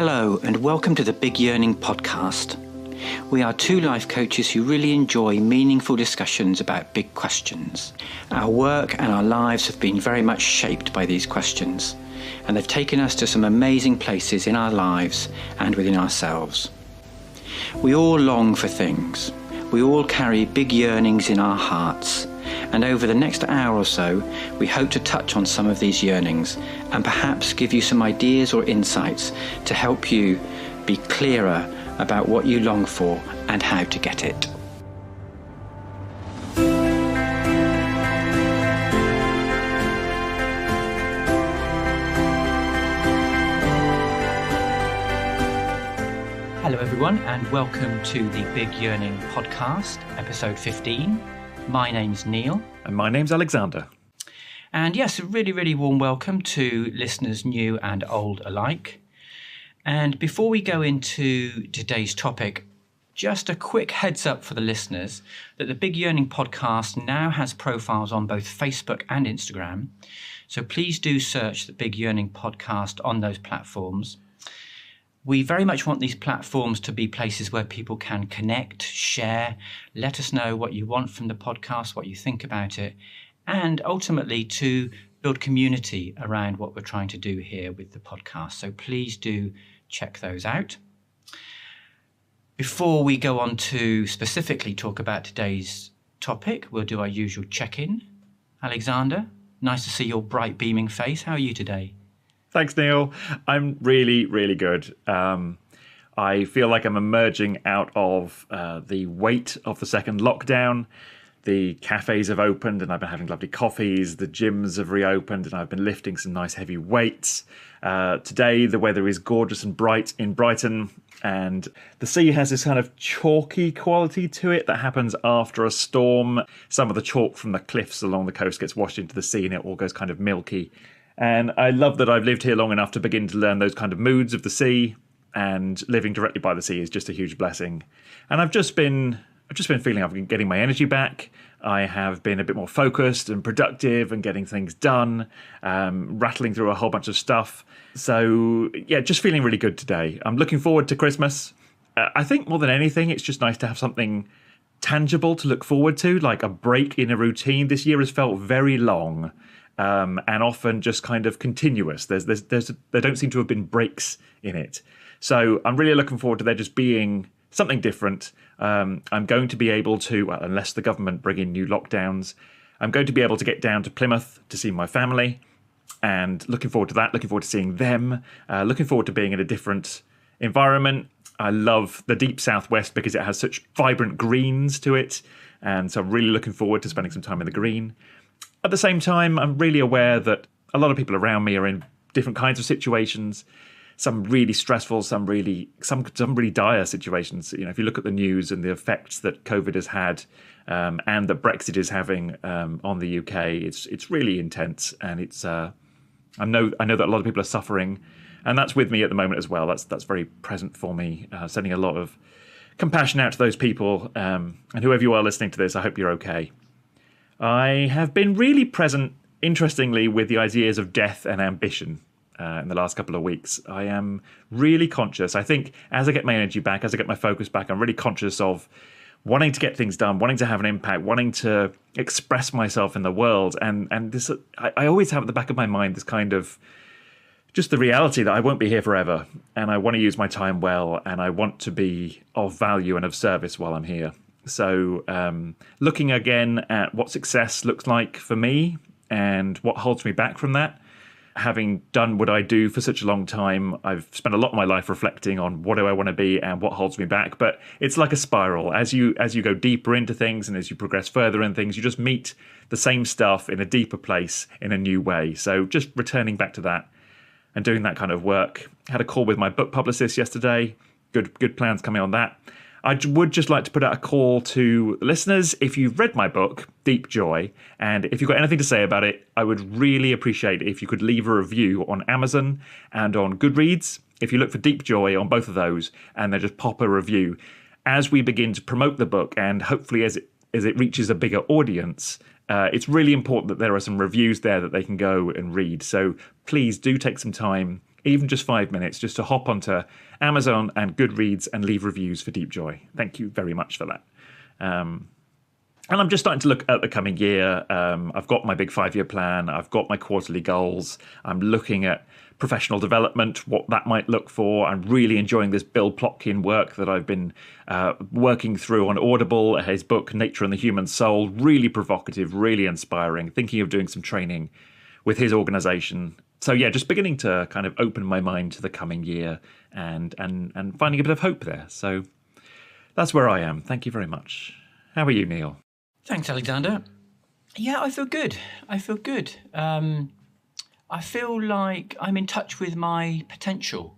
Hello and welcome to the Big Yearning podcast. We are two life coaches who really enjoy meaningful discussions about big questions. Our work and our lives have been very much shaped by these questions, and they've taken us to some amazing places in our lives and within ourselves. We all long for things. We all carry big yearnings in our hearts, and over the next hour or so, we hope to touch on some of these yearnings and perhaps give you some ideas or insights to help you be clearer about what you long for and how to get it. Hello everyone and welcome to the Big Yearning podcast, episode 15. My name's Neil. And my name's Alexander. And yes, a really warm welcome to listeners new and old alike. And before we go into today's topic, just a quick heads up for the listeners that the Big Yearning podcast now has profiles on both Facebook and Instagram. So please do search the Big Yearning podcast on those platforms. We very much want these platforms to be places where people can connect, share, let us know what you want from the podcast, what you think about it, and ultimately to build community around what we're trying to do here with the podcast. So please do check those out. Before we go on to specifically talk about today's topic, we'll do our usual check-in. Alexander, nice to see your bright beaming face. How are you today? Thanks, Neil. I'm really good. I feel like I'm emerging out of the weight of the second lockdown. The cafes have opened and I've been having lovely coffees. The gyms have reopened and I've been lifting some nice heavy weights. Today, the weather is gorgeous and bright in Brighton, and the sea has this kind of chalky quality to it that happens after a storm. Some of the chalk from the cliffs along the coast gets washed into the sea and it all goes kind of milky. And I love that I've lived here long enough to begin to learn those kind of moods of the sea, and living directly by the sea is just a huge blessing. And I've just been feeling I've been getting my energy back. I have been a bit more focused and productive and getting things done, rattling through a whole bunch of stuff. So yeah, just feeling really good today. I'm looking forward to Christmas. I think more than anything, it's just nice to have something tangible to look forward to, like a break in a routine. This year has felt very long. And often just kind of continuous. There don't seem to have been breaks in it. So I'm really looking forward to there just being something different. I'm going to be able to, well, unless the government bring in new lockdowns, I'm going to be able to get down to Plymouth to see my family, and looking forward to that, looking forward to seeing them, looking forward to being in a different environment. I love the deep southwest because it has such vibrant greens to it, and so I'm really looking forward to spending some time in the green. At the same time, I'm really aware that a lot of people around me are in different kinds of situations. Some really stressful, some really dire situations. You know, if you look at the news and the effects that COVID has had, and that Brexit is having on the UK, it's really intense, and it's I know that a lot of people are suffering, and that's with me at the moment as well. That's very present for me. Sending a lot of compassion out to those people, and whoever you are listening to this, I hope you're okay. I have been really present, interestingly, with the ideas of death and ambition in the last couple of weeks. I am really conscious. I think as I get my energy back, as I get my focus back, I'm really conscious of wanting to get things done, wanting to have an impact, wanting to express myself in the world. And this, I always have at the back of my mind this kind of just the reality that I won't be here forever. And I want to use my time well, and I want to be of value and of service while I'm here. So looking again at what success looks like for me and what holds me back from that. Having done what I do for such a long time, I've spent a lot of my life reflecting on what do I want to be and what holds me back. But it's like a spiral. As you go deeper into things and as you progress further in things, you just meet the same stuff in a deeper place in a new way. So just returning back to that and doing that kind of work. Had a call with my book publicist yesterday. Good plans coming on that. I would just like to put out a call to listeners. If you've read my book, Deep Joy, and if you've got anything to say about it, I would really appreciate it if you could leave a review on Amazon and on Goodreads. If you look for Deep Joy on both of those, and then just pop a review. As we begin to promote the book, and hopefully as it reaches a bigger audience, it's really important that there are some reviews there that they can go and read. So please do take some time even just 5 minutes, just to hop onto Amazon and Goodreads and leave reviews for Deep Joy. Thank you very much for that. And I'm just starting to look at the coming year. I've got my big 5-year plan. I've got my quarterly goals. I'm looking at professional development, what that might look for. I'm really enjoying this Bill Plotkin work that I've been working through on Audible, his book, Nature and the Human Soul. Really provocative, really inspiring. Thinking of doing some training with his organization. So yeah, just beginning to kind of open my mind to the coming year and finding a bit of hope there. So that's where I am. Thank you very much. How are you, Neil? Thanks, Alexander. Yeah, I feel good. I feel like I'm in touch with my potential,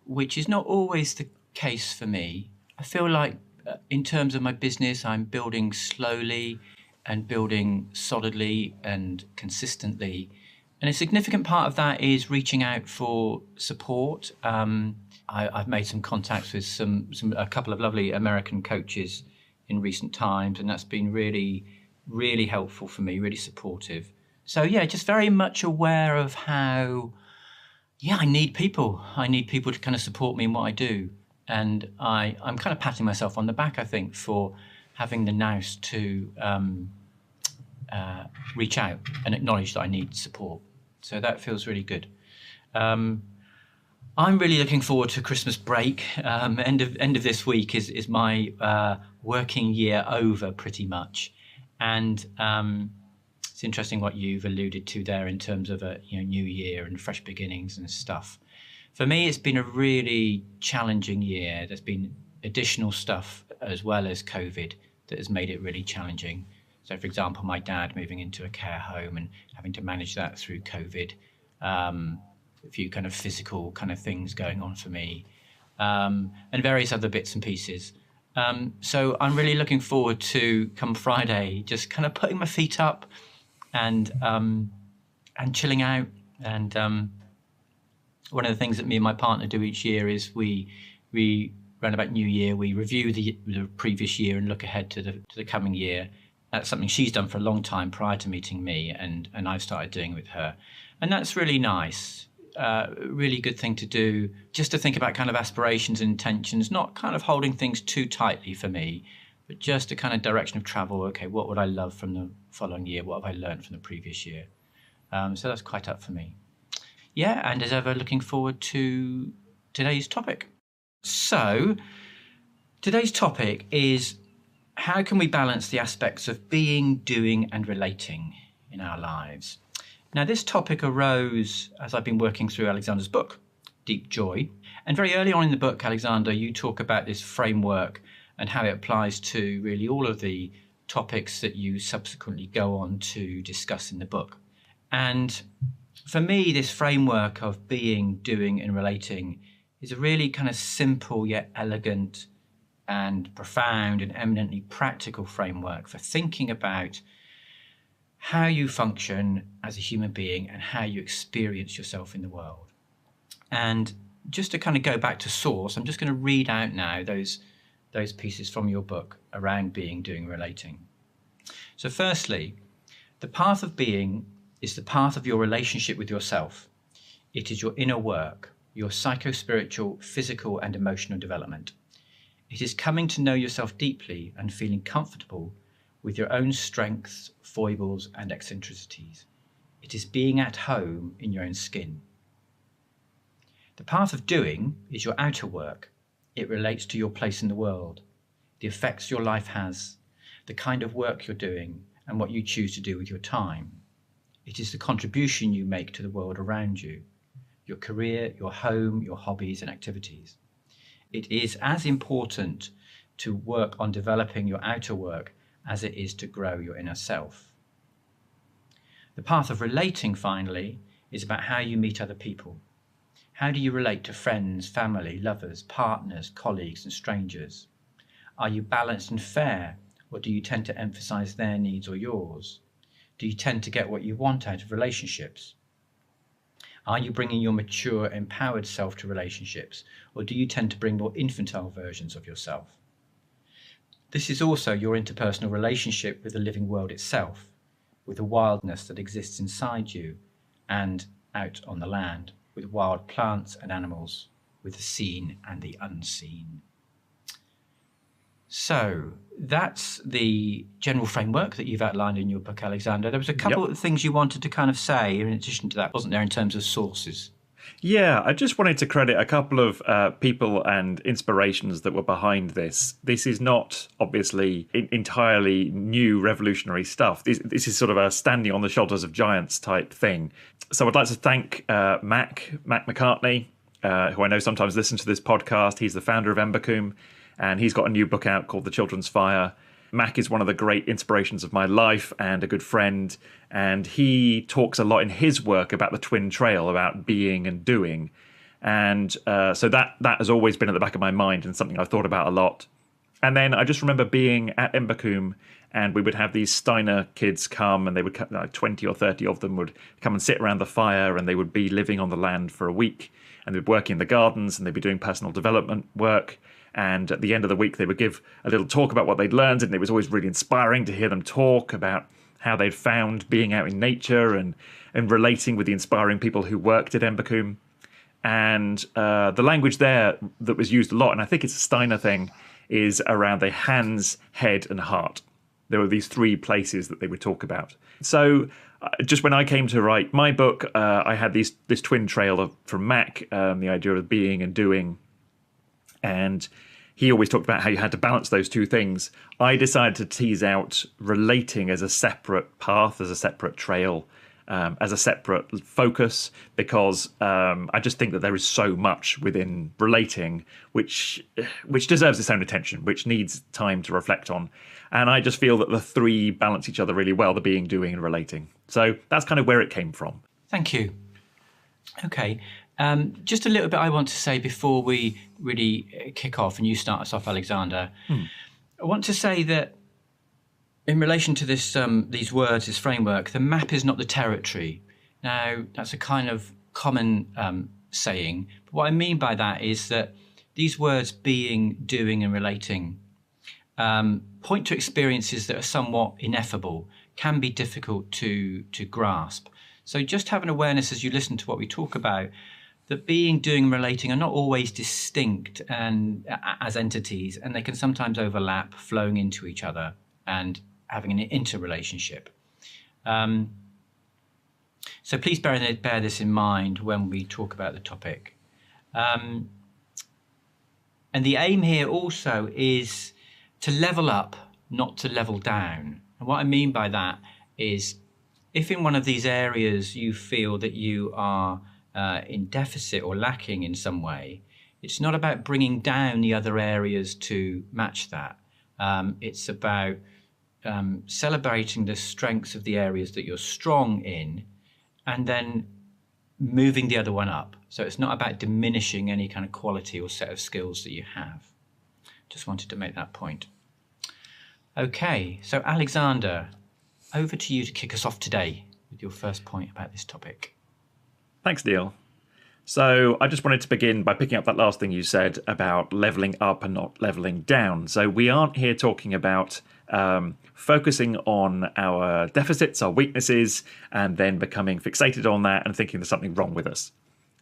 which is not always the case for me. I feel like in terms of my business, I'm building slowly and building solidly and consistently. And a significant part of that is reaching out for support. I've made some contacts with a couple of lovely American coaches in recent times, and that's been really, really helpful for me, really supportive. So yeah, just very much aware of how, I need people. I need people to kind of support me in what I do. And I'm kind of patting myself on the back, I think, for having the nous to reach out and acknowledge that I need support. So that feels really good. I'm really looking forward to Christmas break. End of this week is my working year over, pretty much, and it's interesting what you've alluded to there in terms of a new year and fresh beginnings and stuff. For me, it's been a really challenging year. There's been additional stuff as well as COVID that has made it really challenging. So, for example, my dad moving into a care home and having to manage that through COVID. A few kind of physical kind of things going on for me, and various other bits and pieces. So I'm really looking forward to, come Friday, just kind of putting my feet up and chilling out. And one of the things that me and my partner do each year is we around about New Year, we review the previous year and look ahead to the coming year. That's something she's done for a long time prior to meeting me, and I've started doing with her. And that's really nice. Really good thing to do, just to think about kind of aspirations and intentions, not kind of holding things too tightly for me, but just a kind of direction of travel. Okay, what would I love from the following year? What have I learned from the previous year? So that's quite up for me. Yeah, and as ever, looking forward to today's topic. So today's topic is, how can we balance the aspects of being, doing, and relating in our lives? Now, this topic arose as I've been working through Alexander's book, Deep Joy. And very early on in the book, Alexander, you talk about this framework and how it applies to really all of the topics that you subsequently go on to discuss in the book. And for me, this framework of being, doing, and relating is a really kind of simple yet elegant and profound and eminently practical framework for thinking about how you function as a human being and how you experience yourself in the world. And just to kind of go back to source, I'm just going to read out now those pieces from your book around being, doing, relating. So firstly, the path of being is the path of your relationship with yourself. It is your inner work, your psycho-spiritual, physical, and emotional development. It is coming to know yourself deeply and feeling comfortable with your own strengths, foibles, and eccentricities. It is being at home in your own skin. The path of doing is your outer work. It relates to your place in the world, the effects your life has, the kind of work you're doing, and what you choose to do with your time. It is the contribution you make to the world around you, your career, your home, your hobbies and activities. It is as important to work on developing your outer work as it is to grow your inner self. The path of relating, finally, is about how you meet other people. How do you relate to friends, family, lovers, partners, colleagues, and strangers? Are you balanced and fair, or do you tend to emphasize their needs or yours? Do you tend to get what you want out of relationships? Are you bringing your mature, empowered self to relationships, or do you tend to bring more infantile versions of yourself? This is also your interpersonal relationship with the living world itself, with the wildness that exists inside you and out on the land. with wild plants and animals, with the seen and the unseen. So that's the general framework that you've outlined in your book, Alexander. There was a couple of things you wanted to kind of say in addition to that, wasn't there, in terms of sources? Yeah, I just wanted to credit a couple of people and inspirations that were behind this. This is not obviously entirely new revolutionary stuff. This is sort of a standing on the shoulders of giants type thing. So I'd like to thank Mac McCartney, who I know sometimes listens to this podcast. He's the founder of Embocombe, and he's got a new book out called The Children's Fire. Mac is one of the great inspirations of my life and a good friend, and he talks a lot in his work about the twin trail, about being and doing. And so that has always been at the back of my mind and something I've thought about a lot. And then I just remember being at Embocombe, and we would have these Steiner kids come, and they would come, like 20 or 30 of them would come and sit around the fire, and they would be living on the land for a week, and they'd work in the gardens, and they'd be doing personal development work. And at the end of the week, they would give a little talk about what they'd learned, and it was always really inspiring to hear them talk about how they'd found being out in nature and relating with the inspiring people who worked at Embocombe. And the language there that was used a lot, and I think it's a Steiner thing, is around the hands, head, and heart. There were these three places that they would talk about. So just when I came to write my book, I had this twin trail from Mac, the idea of being and doing. And he always talked about how you had to balance those two things. I decided to tease out relating as a separate path, as a separate trail, as a separate focus, because I just think that there is so much within relating which deserves its own attention, which needs time to reflect on. And I just feel that the three balance each other really well, the being, doing, and relating. So that's kind of where it came from. Thank you. Okay. Just a little bit I want to say before we really kick off and you start us off, Alexander. I want to say that in relation to this, these words, this framework, the map is not the territory. Now, that's a kind of common saying. But what I mean by that is that these words, being, doing, and relating, point to experiences that are somewhat ineffable, can be difficult to grasp. So just have an awareness as you listen to what we talk about, that being, doing, and relating are not always distinct and as entities, and they can sometimes overlap, flowing into each other and having an interrelationship. So please bear this in mind when we talk about the topic. And the aim here also is to level up, not to level down. And what I mean by that is, if in one of these areas you feel that you are in deficit or lacking in some way, it's not about bringing down the other areas to match that. It's about celebrating the strengths of the areas that you're strong in and then moving the other one up. So it's not about diminishing any kind of quality or set of skills that you have. Just wanted to make that point. Okay, so Alexander, over to you to kick us off today with your first point about this topic. Thanks, Neil. So I just wanted to begin by picking up that last thing you said about leveling up and not leveling down. So we aren't here talking about focusing on our deficits, our weaknesses, and then becoming fixated on that and thinking there's something wrong with us.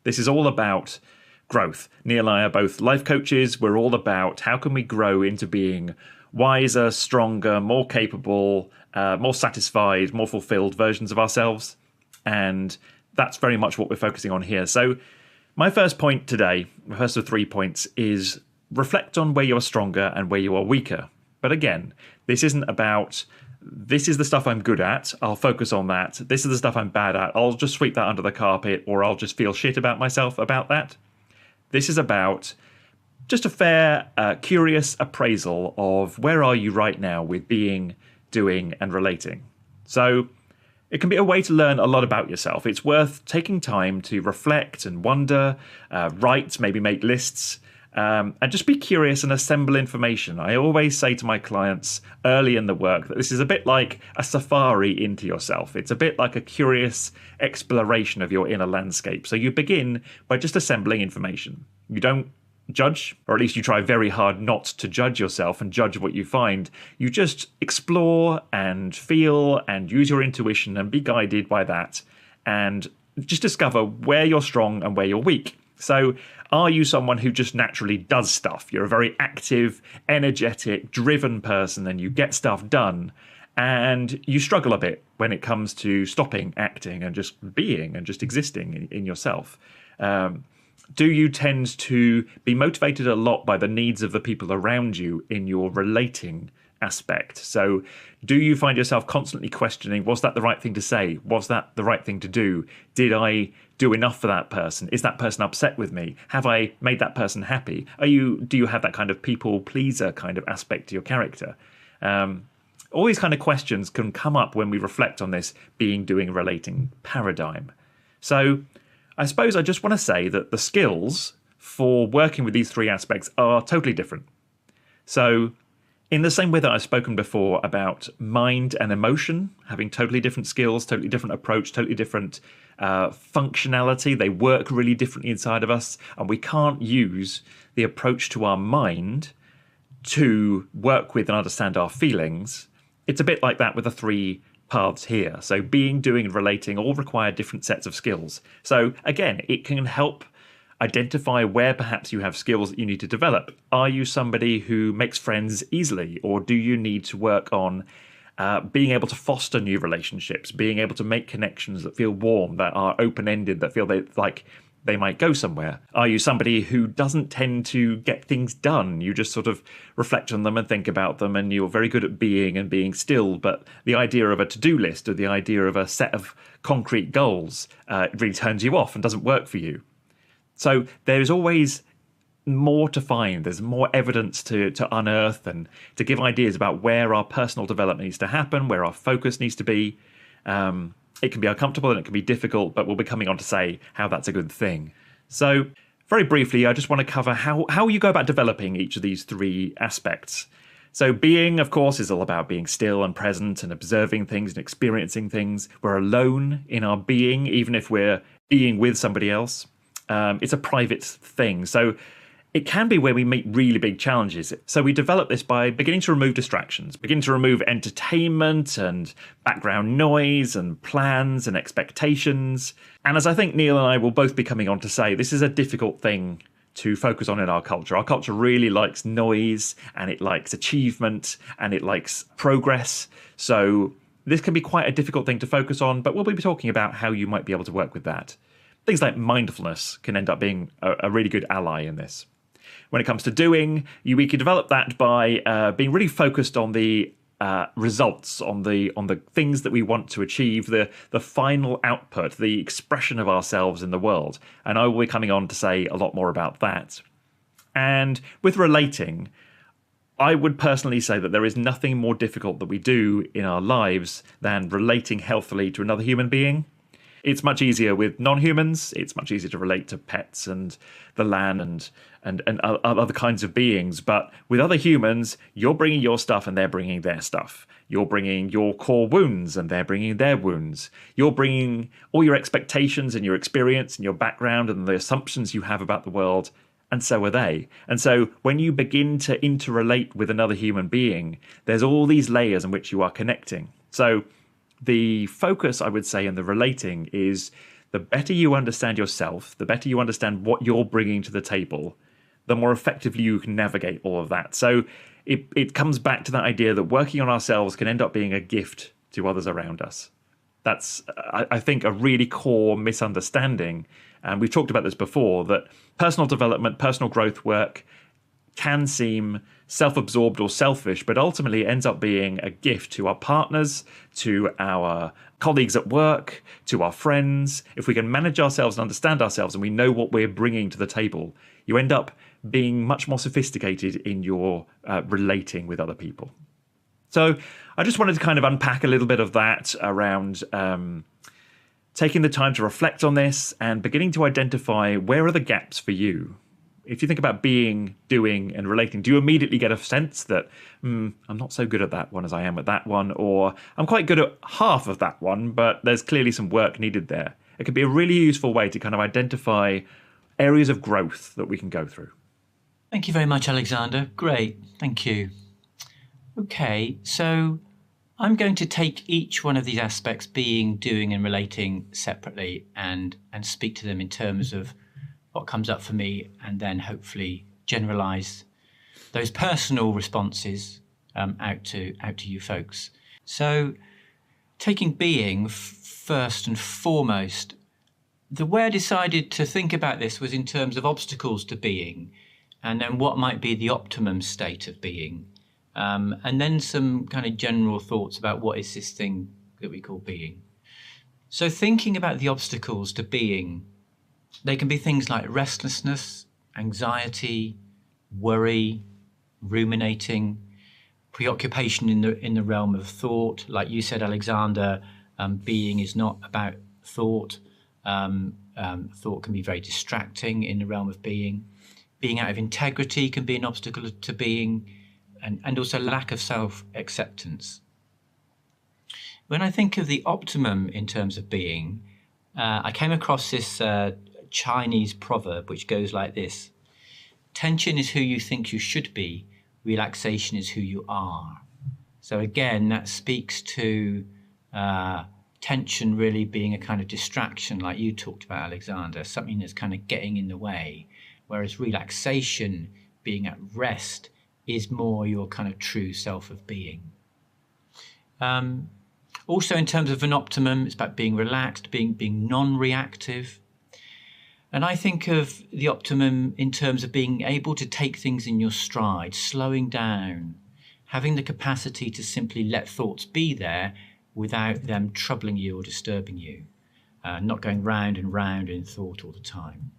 This is all about growth. Neil and I are both life coaches. We're all about how can we grow into being wiser, stronger, more capable, more satisfied, more fulfilled versions of ourselves. And that's very much what we're focusing on here. So my first point today, my first of 3 points, is reflect on where you are stronger and where you are weaker. But again, this isn't about, this is the stuff I'm good at, I'll focus on that. This is the stuff I'm bad at, I'll just sweep that under the carpet, or I'll just feel shit about myself about that. This is about just a fair, curious appraisal of where are you right now with being, doing, and relating. So it can be a way to learn a lot about yourself. It's worth taking time to reflect and wonder, write, maybe make lists, and just be curious and assemble information. I always say to my clients early in the work that this is a bit like a safari into yourself. It's a bit like a curious exploration of your inner landscape. So you begin by just assembling information. You don't judge, or at least you try very hard not to judge yourself and judge what you find. You just explore and feel and use your intuition and be guided by that. And just discover where you're strong and where you're weak. So are you someone who just naturally does stuff? You're a very active, energetic, driven person and you get stuff done, and you struggle a bit when it comes to stopping acting and just being and just existing in yourself. Do you tend to be motivated a lot by the needs of the people around you in your relating aspect? So do you find yourself constantly questioning, was that the right thing to say? Was that the right thing to do? Did I do enough for that person? Is that person upset with me? Have I made that person happy? Do you have that kind of people pleaser kind of aspect to your character? All these kind of questions can come up when we reflect on this being, doing, relating paradigm. So I suppose I just want to say that the skills for working with these three aspects are totally different. So in the same way that I've spoken before about mind and emotion having totally different skills, totally different approach, totally different functionality, they work really differently inside of us, and we can't use the approach to our mind to work with and understand our feelings. It's a bit like that with the three paths here. So being, doing, and relating all require different sets of skills. So again, it can help identify where perhaps you have skills that you need to develop. Are you somebody who makes friends easily, or do you need to work on being able to foster new relationships, being able to make connections that feel warm, that are open-ended, that feel like they might go somewhere? Are you somebody who doesn't tend to get things done? You just sort of reflect on them and think about them, and you're very good at being and being still, but the idea of a to-do list or the idea of a set of concrete goals really turns you off and doesn't work for you. So there's always more to find. There's more evidence to unearth and to give ideas about where our personal development needs to happen, where our focus needs to be. It can be uncomfortable and it can be difficult, but we'll be coming on to say how that's a good thing. So very briefly, I just want to cover how you go about developing each of these three aspects. So being, of course, is all about being still and present and observing things and experiencing things. We're alone in our being, even if we're being with somebody else. It's a private thing. So it can be where we meet really big challenges. So we develop this by beginning to remove distractions, beginning to remove entertainment and background noise and plans and expectations. And as I think Neil and I will both be coming on to say, this is a difficult thing to focus on in our culture. Our culture really likes noise, and it likes achievement, and it likes progress. So this can be quite a difficult thing to focus on, but we'll be talking about how you might be able to work with that. Things like mindfulness can end up being a really good ally in this. When it comes to doing, we can develop that by being really focused on the results, on the things that we want to achieve, the final output, the expression of ourselves in the world. And I will be coming on to say a lot more about that. And with relating, I would personally say that there is nothing more difficult that we do in our lives than relating healthily to another human being. It's much easier with non-humans. It's much easier to relate to pets and the land and other kinds of beings. But with other humans, you're bringing your stuff and they're bringing their stuff. You're bringing your core wounds and they're bringing their wounds. You're bringing all your expectations and your experience and your background and the assumptions you have about the world, and so are they. And so when you begin to interrelate with another human being, there's all these layers in which you are connecting. So the focus, I would say, in the relating is the better you understand yourself, the better you understand what you're bringing to the table, the more effectively you can navigate all of that. So it comes back to that idea that working on ourselves can end up being a gift to others around us. That's, I think, a really core misunderstanding. And we've talked about this before, that personal development, personal growth work can seem self-absorbed or selfish, but ultimately ends up being a gift to our partners, to our colleagues at work, to our friends. If we can manage ourselves and understand ourselves and we know what we're bringing to the table, you end up being much more sophisticated in your relating with other people. So I just wanted to kind of unpack a little bit of that around taking the time to reflect on this and beginning to identify where are the gaps for you. If you think about being, doing, and relating, do you immediately get a sense that I'm not so good at that one as I am at that one, or I'm quite good at half of that one, but there's clearly some work needed there? It could be a really useful way to kind of identify areas of growth that we can go through. Thank you very much, Alexander. Great. Thank you. Okay, so I'm going to take each one of these aspects, being, doing, and relating, separately, and speak to them in terms of what comes up for me, and then hopefully generalize those personal responses out to you folks. So, taking being first and foremost, the way I decided to think about this was in terms of obstacles to being, and then what might be the optimum state of being. And then some kind of general thoughts about what is this thing that we call being. So thinking about the obstacles to being, they can be things like restlessness, anxiety, worry, ruminating, preoccupation in the realm of thought. Like you said, Alexander, being is not about thought. Thought can be very distracting in the realm of being. Being out of integrity can be an obstacle to being. And also lack of self-acceptance. When I think of the optimum in terms of being, I came across this Chinese proverb which goes like this: tension is who you think you should be, relaxation is who you are. So again, that speaks to tension really being a kind of distraction, like you talked about, Alexander, something that's kind of getting in the way, whereas relaxation, being at rest, is more your kind of true self of being. Also, in terms of an optimum, it's about being relaxed, being non-reactive. And I think of the optimum in terms of being able to take things in your stride, slowing down, having the capacity to simply let thoughts be there without them troubling you or disturbing you, not going round and round in thought all the time.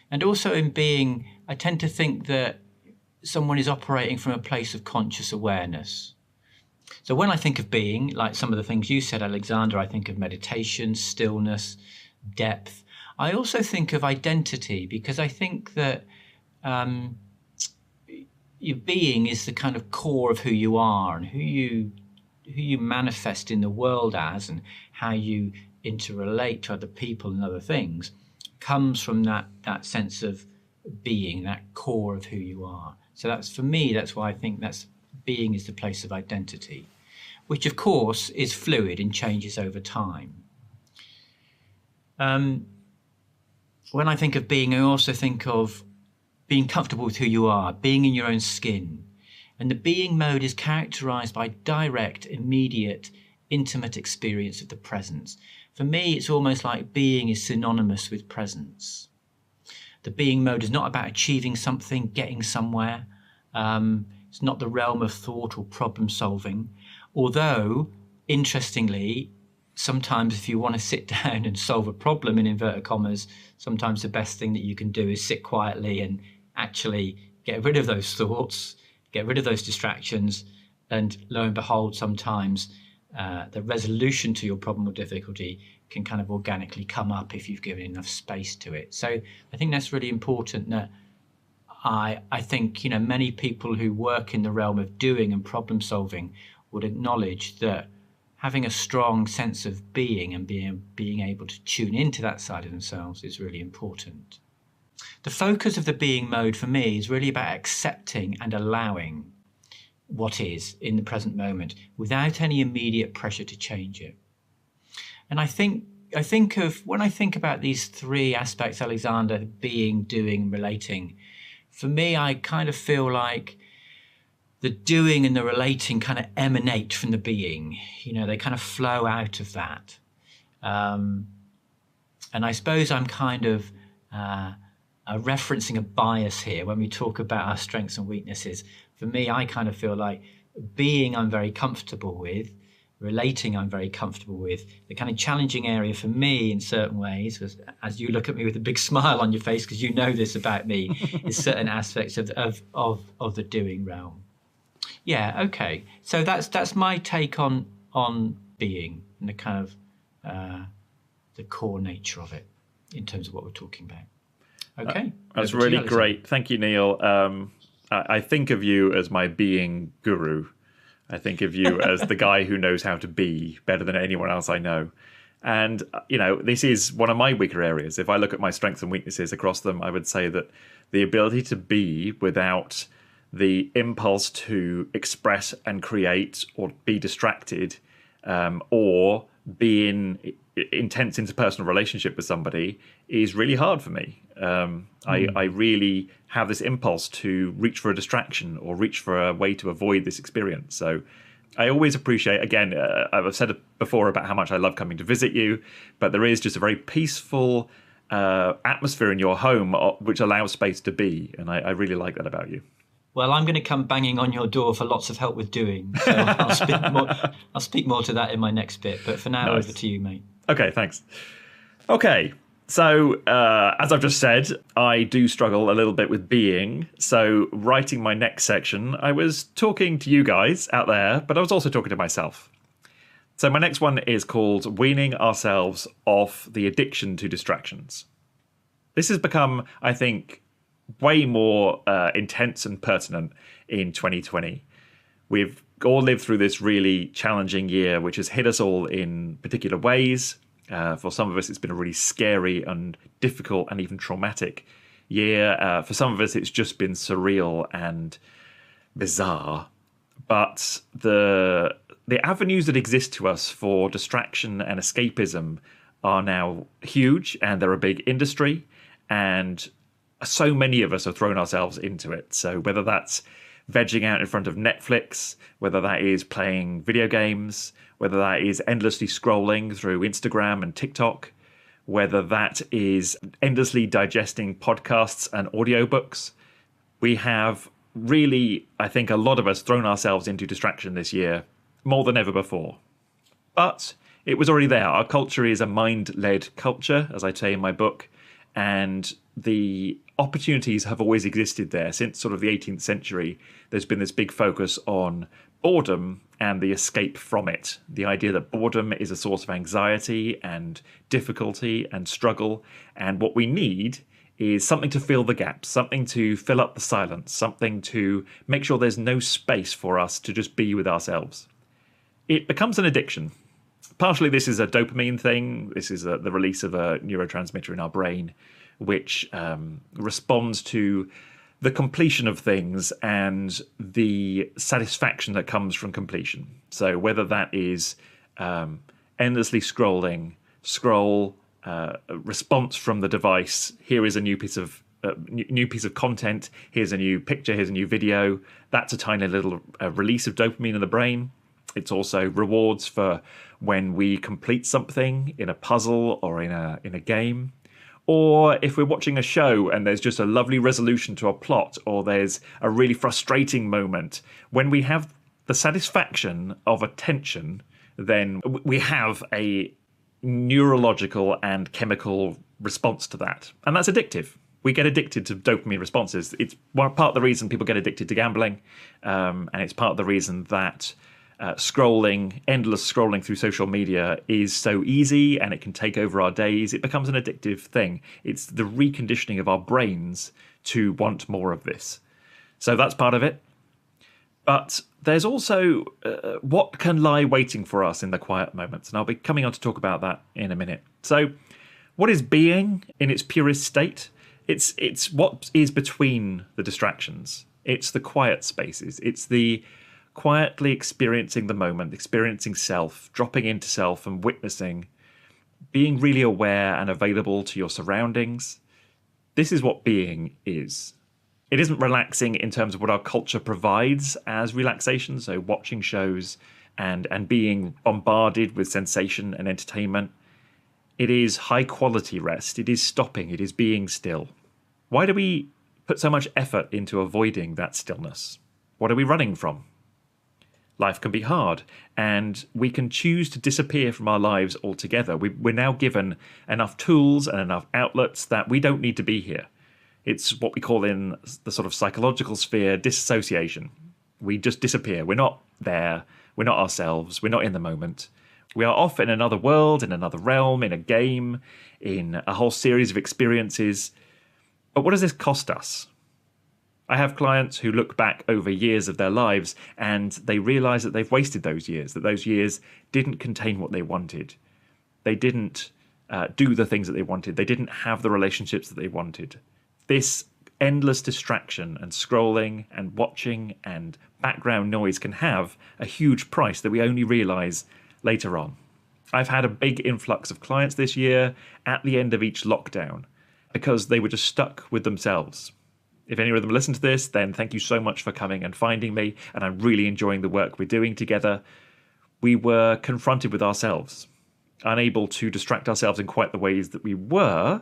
And also in being, I tend to think that someone is operating from a place of conscious awareness. So when I think of being, like some of the things you said, Alexander, I think of meditation, stillness, depth. I also think of identity, because I think that your being is the kind of core of who you are and who you manifest in the world as, and how you interrelate to other people and other things comes from that sense of being, that core of who you are. So that's, for me, that's why I think that's being is the place of identity, which of course is fluid and changes over time. When I think of being, I also think of being comfortable with who you are, being in your own skin. And the being mode is characterized by direct, immediate, intimate experience of the presence. For me, it's almost like being is synonymous with presence. The being mode is not about achieving something, getting somewhere. It's not the realm of thought or problem solving. Although, interestingly, sometimes if you want to sit down and solve a problem, in inverted commas, sometimes the best thing that you can do is sit quietly and actually get rid of those thoughts, get rid of those distractions, and lo and behold, sometimes the resolution to your problem or difficulty can kind of organically come up if you've given enough space to it. So I think that's really important. That I think, many people who work in the realm of doing and problem solving would acknowledge that having a strong sense of being and being able to tune into that side of themselves is really important. The focus of the being mode for me is really about accepting and allowing what is in the present moment without any immediate pressure to change it. And I think of, when I think about these three aspects, Alexander, being, doing, relating, for me, I kind of feel like the doing and the relating kind of emanate from the being. They kind of flow out of that. And I suppose I'm kind of referencing a bias here when we talk about our strengths and weaknesses. For me, I kind of feel like being I'm very comfortable with, relating I'm very comfortable with. The kind of challenging area for me in certain ways was, as you look at me with a big smile on your face because you know this about me, is certain aspects of the doing realm. Yeah, okay. So that's my take on being and the kind of the core nature of it in terms of what we're talking about. Okay. That's really great. Thank you, Neil. I think of you as my being guru. I think of you as the guy who knows how to be better than anyone else I know. And, this is one of my weaker areas. If I look at my strengths and weaknesses across them, I would say that the ability to be without the impulse to express and create or be distracted, or be in intense interpersonal relationship with somebody is really hard for me. I really have this impulse to reach for a distraction or reach for a way to avoid this experience. So I always appreciate, again, I've said it before about how much I love coming to visit you, but there is just a very peaceful atmosphere in your home which allows space to be. And I really like that about you. Well, I'm going to come banging on your door for lots of help with doing. So I'll speak more to that in my next bit. But for now, Nice. over to you, mate. Okay, thanks. Okay, so as I've just said, I do struggle a little bit with being. So writing my next section, I was talking to you guys out there, but I was also talking to myself. So my next one is called Weaning Ourselves Off the Addiction to Distractions. This has become, I think, way more intense and pertinent in 2020. We've all lived through this really challenging year, which has hit us all in particular ways. For some of us, it's been a really scary and difficult and even traumatic year. For some of us, it's just been surreal and bizarre. But the avenues that exist to us for distraction and escapism are now huge, and they're a big industry. And so many of us have thrown ourselves into it. So whether that's vegging out in front of Netflix, whether that is playing video games, whether that is endlessly scrolling through Instagram and TikTok, whether that is endlessly digesting podcasts and audiobooks, we have really, I think, a lot of us thrown ourselves into distraction this year more than ever before. But it was already there. Our culture is a mind-led culture, as I say in my book, and the opportunities have always existed there. Since sort of the 18th century, there's been this big focus on boredom and the escape from it. The idea that boredom is a source of anxiety and difficulty and struggle, and what we need is something to fill the gaps, something to fill up the silence, something to make sure there's no space for us to just be with ourselves. It becomes an addiction. Partially this is a dopamine thing. This is the release of a neurotransmitter in our brain, which responds to the completion of things and the satisfaction that comes from completion. So whether that is endlessly scroll, response from the device, here is a new piece of content, here's a new picture, here's a new video, that's a tiny little release of dopamine in the brain. It's also rewards for when we complete something in a puzzle or in a game. Or if we're watching a show and there's just a lovely resolution to a plot, or there's a really frustrating moment, when we have the satisfaction of attention, then we have a neurological and chemical response to that. And that's addictive. We get addicted to dopamine responses. It's part of the reason people get addicted to gambling, and it's part of the reason that endless scrolling through social media is so easy and it can take over our days. It becomes an addictive thing. It's the reconditioning of our brains to want more of this. So that's part of it. But there's also what can lie waiting for us in the quiet moments. And I'll be coming on to talk about that in a minute. So what is being in its purest state? It's what is between the distractions. It's the quiet spaces. It's the quietly experiencing the moment, experiencing self, dropping into self and witnessing, being really aware and available to your surroundings. This is what being is. It isn't relaxing in terms of what our culture provides as relaxation, so watching shows and being bombarded with sensation and entertainment. It is high quality rest. It is stopping. It is being still. Why do we put so much effort into avoiding that stillness? What are we running from? Life can be hard, and we can choose to disappear from our lives altogether. We're now given enough tools and enough outlets that we don't need to be here. It's what we call in the sort of psychological sphere disassociation. We just disappear. We're not there. We're not ourselves. We're not in the moment. We are off in another world, in another realm, in a game, in a whole series of experiences. But what does this cost us? I have clients who look back over years of their lives and they realize that they've wasted those years, that those years didn't contain what they wanted. They didn't do the things that they wanted. They didn't have the relationships that they wanted. This endless distraction and scrolling and watching and background noise can have a huge price that we only realise later on. I've had a big influx of clients this year at the end of each lockdown because they were just stuck with themselves. If any of them listen to this, then thank you so much for coming and finding me, and I'm really enjoying the work we're doing together. We were confronted with ourselves, unable to distract ourselves in quite the ways that we were,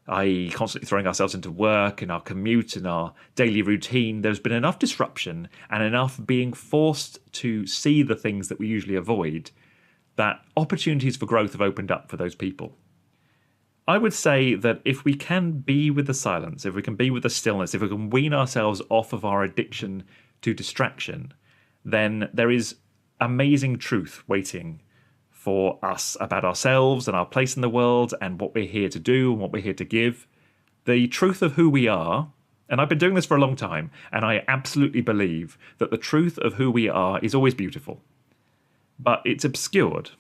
i.e. constantly throwing ourselves into work, in our commute, in our daily routine. There's been enough disruption and enough being forced to see the things that we usually avoid that opportunities for growth have opened up for those people. I would say that if we can be with the silence, if we can be with the stillness, if we can wean ourselves off of our addiction to distraction, then there is amazing truth waiting for us about ourselves and our place in the world and what we're here to do and what we're here to give. The truth of who we are, and I've been doing this for a long time, and I absolutely believe that the truth of who we are is always beautiful. But it's obscured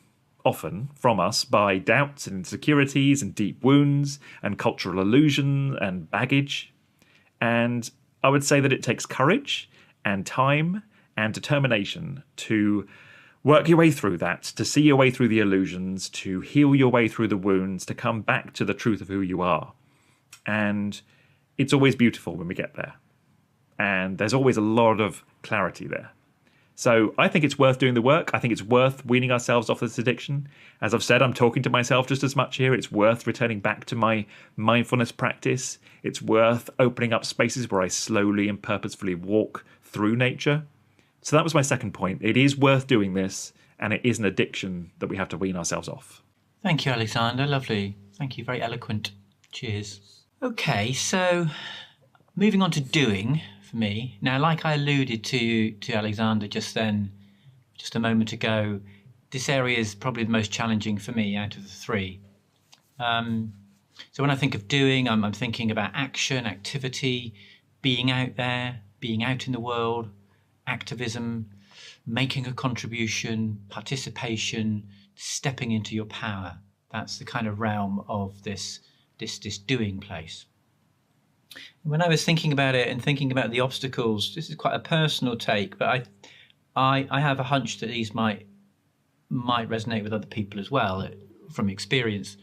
often from us by doubts and insecurities and deep wounds and cultural illusion and baggage. And I would say that it takes courage and time and determination to work your way through that, to see your way through the illusions, to heal your way through the wounds, to come back to the truth of who you are. And it's always beautiful when we get there. And there's always a lot of clarity there. So I think it's worth doing the work. I think it's worth weaning ourselves off this addiction. As I've said, I'm talking to myself just as much here. It's worth returning back to my mindfulness practice. It's worth opening up spaces where I slowly and purposefully walk through nature. So that was my second point. It is worth doing this, and it is an addiction that we have to wean ourselves off. Thank you, Alexander. Lovely. Thank you. Very eloquent. Cheers. Okay, so moving on to doing for me. Now, like I alluded to Alexander just then, just a moment ago, this area is probably the most challenging for me out of the three. So when I think of doing, I'm thinking about action, activity, being out there, being out in the world, activism, making a contribution, participation, stepping into your power. That's the kind of realm of this doing place. When I was thinking about it and thinking about the obstacles, this is quite a personal take, but I have a hunch that these might resonate with other people as well from experience.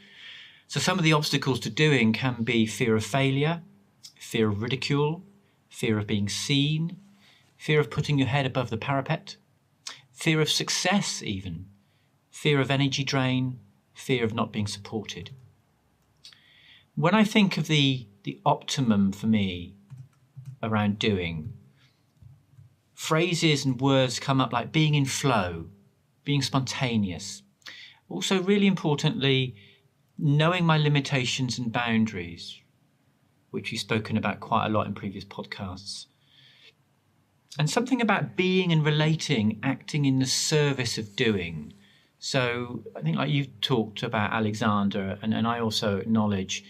So some of the obstacles to doing can be fear of failure, fear of ridicule, fear of being seen, fear of putting your head above the parapet, fear of success even, fear of energy drain, fear of not being supported. When I think of the optimum for me around doing, phrases and words come up like being in flow, being spontaneous. Also, really importantly, knowing my limitations and boundaries, which we've spoken about quite a lot in previous podcasts. And something about being and relating, acting in the service of doing. So I think like you've talked about Alexander, and I also acknowledge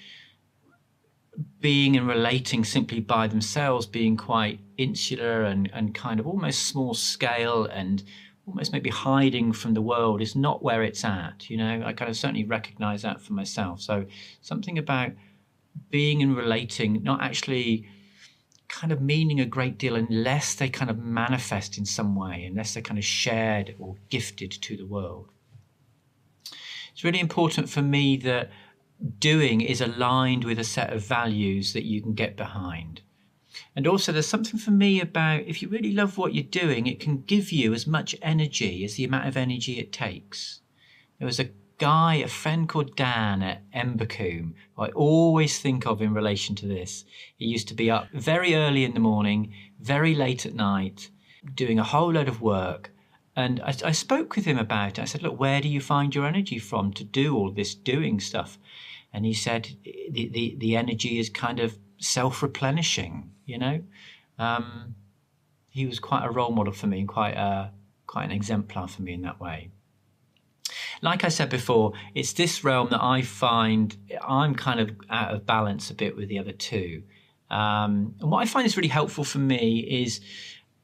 being and relating simply by themselves, being quite insular and kind of almost small scale and almost maybe hiding from the world is not where it's at. You know, I kind of certainly recognize that for myself. So something about being and relating, not actually kind of meaning a great deal unless they kind of manifest in some way, unless they're kind of shared or gifted to the world. It's really important for me that doing is aligned with a set of values that you can get behind. And also there's something for me about if you really love what you're doing, it can give you as much energy as the amount of energy it takes. There was a friend called Dan at Embercombe, who I always think of in relation to this. He used to be up very early in the morning, very late at night, doing a whole load of work. And I spoke with him about it. I said, look, where do you find your energy from to do all this doing stuff? And he said, the energy is kind of self-replenishing, you know. He was quite a role model for me and quite an exemplar for me in that way. Like I said before, it's this realm that I find I'm kind of out of balance a bit with the other two. And what I find is really helpful for me is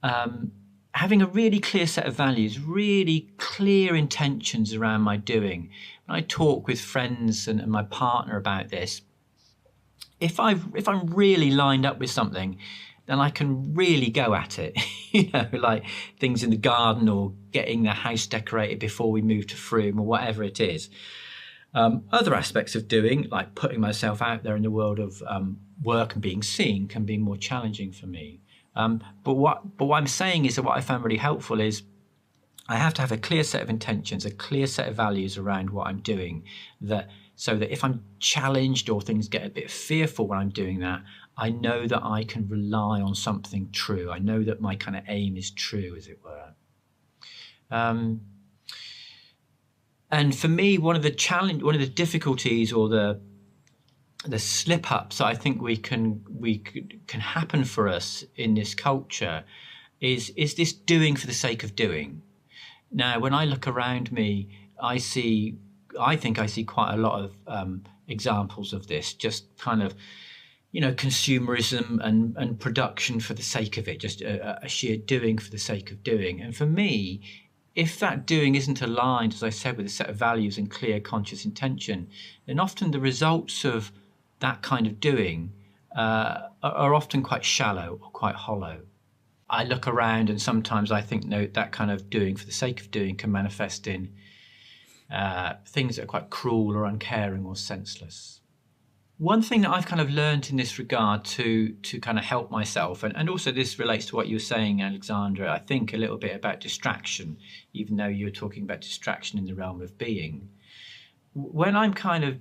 having a really clear set of values, really clear intentions around my doing. When I talk with friends and my partner about this, if I'm really lined up with something, then I can really go at it. Like things in the garden or getting the house decorated before we move to Frome or whatever it is. Other aspects of doing, like putting myself out there in the world of work and being seen, can be more challenging for me. But what I'm saying is that what I found really helpful is I have to have a clear set of intentions, a clear set of values around what I'm doing, so that if I'm challenged or things get a bit fearful when I'm doing that, I know that I can rely on something true. I know that my kind of aim is true, as it were. And for me, one of the difficulties or the slip ups I think can happen for us in this culture is this doing for the sake of doing. Now, when I look around me, I think I see quite a lot of examples of this, just kind of, consumerism and production for the sake of it, just a sheer doing for the sake of doing. And for me, if that doing isn't aligned, as I said, with a set of values and clear conscious intention, then often the results of that kind of doing are often quite shallow or quite hollow. I look around and sometimes I think, no, that kind of doing for the sake of doing can manifest in things that are quite cruel or uncaring or senseless. One thing that I've kind of learned in this regard to kind of help myself, and also this relates to what you were saying, Alexandra, I think a little bit about distraction, even though you were talking about distraction in the realm of being. When I'm kind of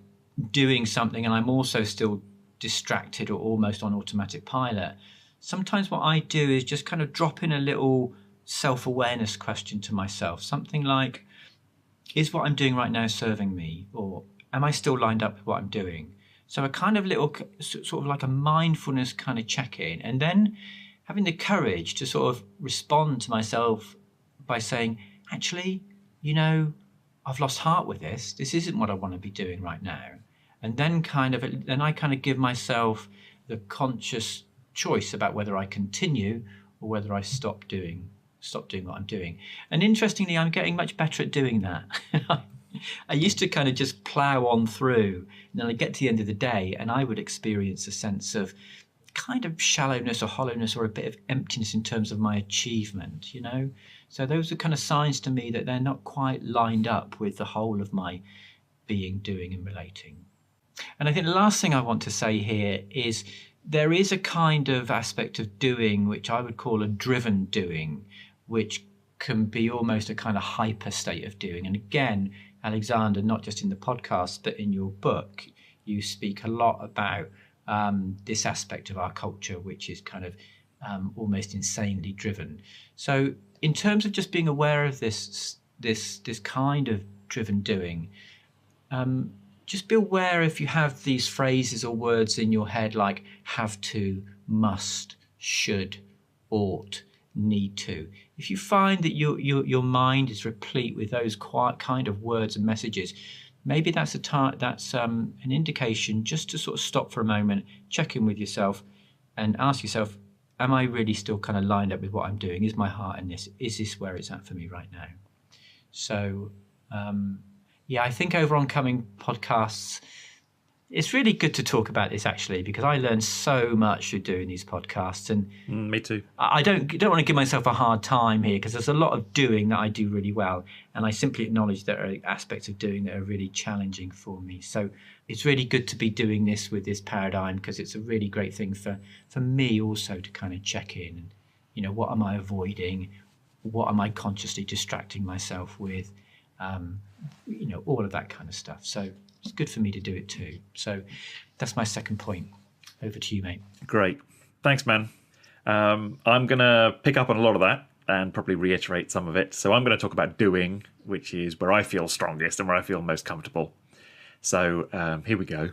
doing something and I'm also still distracted or almost on automatic pilot, sometimes what I do is just kind of drop in a little self-awareness question to myself, something like, is what I'm doing right now serving me? Or am I still lined up with what I'm doing? So a kind of little, sort of like a mindfulness kind of check-in, and then having the courage to sort of respond to myself by saying, actually, I've lost heart with this. This isn't what I want to be doing right now. And then I kind of give myself the conscious choice about whether I continue or whether I stop doing what I'm doing. And interestingly, I'm getting much better at doing that. I used to kind of just plow on through, and then I'd get to the end of the day and I would experience a sense of kind of shallowness or hollowness or a bit of emptiness in terms of my achievement, So those are kind of signs to me that they're not quite lined up with the whole of my being, doing and relating. And I think the last thing I want to say here is there is a kind of aspect of doing which I would call a driven doing, which can be almost a kind of hyper state of doing. And again, Alexander, not just in the podcast, but in your book, you speak a lot about this aspect of our culture, which is kind of almost insanely driven. So in terms of just being aware of this kind of driven doing, just be aware if you have these phrases or words in your head like have to, must, should, ought, need to. If you find that your mind is replete with those kind of words and messages, maybe that's an indication just to sort of stop for a moment, check in with yourself, and ask yourself, am I really still kind of lined up with what I'm doing? Is my heart in this? Is this where it's at for me right now? So, I think over on coming podcasts, it's really good to talk about this actually, because I learned so much through doing these podcasts, and me too. I don't want to give myself a hard time here, because there's a lot of doing that I do really well, and I simply acknowledge there are aspects of doing that are really challenging for me. So it's really good to be doing this with this paradigm, because it's a really great thing for me also to kind of check in and, what am I avoiding? What am I consciously distracting myself with? All of that kind of stuff. So it's good for me to do it too. So that's my second point. Over to you, mate. Great. Thanks, man. I'm going to pick up on a lot of that and probably reiterate some of it. So I'm going to talk about doing, which is where I feel strongest and where I feel most comfortable. So here we go.